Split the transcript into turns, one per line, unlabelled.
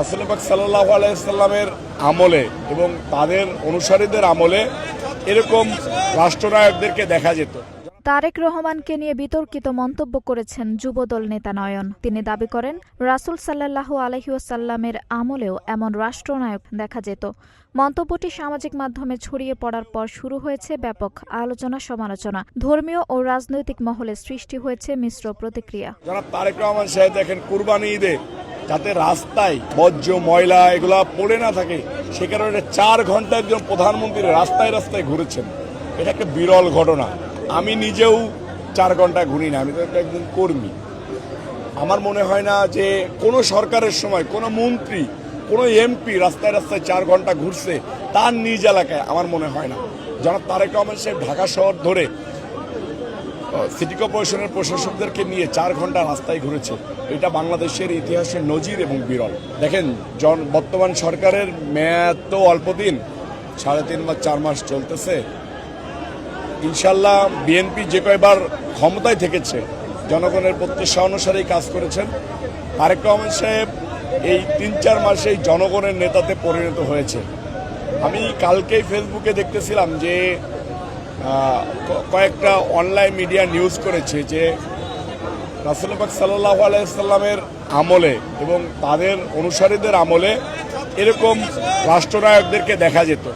রাসূল পাক সাল্লাল্লাহু আলাইহি সাল্লামের আমলে এবং তাদের অনুসারীদের আমলে এরকম রাষ্ট্রনায়কদেরকে দেখা যেত।
তারেক রহমানকে নিয়ে বিতর্কিত মন্তব্য করেছেন যুবদল নেতা নয়ন। তিনি দাবি করেন, রাসূল সাল্লাল্লাহু আলাইহি ওয়াসাল্লামের আমলেও এমন রাষ্ট্রনায়ক দেখা যেত। মন্তব্যটি সামাজিক মাধ্যমে ছড়িয়ে পড়ার পর শুরু হয়েছে ব্যাপক আলোচনা সমালোচনা। ধর্মীয় ও রাজনৈতিক মহলে সৃষ্টি হয়েছে মিশ্র প্রতিক্রিয়া।
জনাব তারেক রহমান সাহেব দেখেন কুরবানি ঈদে যাতে রাস্তায় বর্জ্য ময়লা এগুলা পড়ে না থাকে সে কারণে 4 ঘন্টা একজন প্রধানমন্ত্রী রাস্তায় রাস্তায় ঘুরেছেন। এটা একটা বিরল ঘটনা। আমি নিজেও 4 ঘন্টা ঘুরি না, আমি তো একজন কর্মী। আমার মনে হয় না যে কোনো সরকারের সময় কোনো মন্ত্রী কোনো এমপি রাস্তায় রাস্তায় 4 ঘন্টা ঘুরছে তার নিজ এলাকায়, আমার মনে হয় না। জনাব তারেক রহমান সাহেব ঢাকা শহর ধরে সিটি কর্পোরেশনের প্রশাসকদেরকে নিয়ে 4 ঘন্টা রাস্তায় ঘুরেছে। এটা বাংলাদেশের ইতিহাসের নজির এবং বিরল। দেখেন বর্তমান সরকারের মেয়াদ তো অল্প দিন, 3.5 বা 4 মাস চলতেছে। ইনশাল্লাহ বিএনপি যে কয়বার ক্ষমতায় থেকেছে জনগণের প্রত্যাশা অনুসারেই কাজ করেছেন। তারেক রহমান সাহেব এই 3-4 মাসেই জনগণের নেতাতে পরিণত হয়েছে। আমি কালকেই ফেসবুকে দেখতেছিলাম যে কয়েকটা অনলাইন মিডিয়া নিউজ করেছে যে রাসূল পাক সাল্লাল্লাহু আলাইহি সাল্লামের আমলে এবং তাদের অনুসারীদের আমলে এরকম রাষ্ট্রনায়কদেরকে দেখা যেত।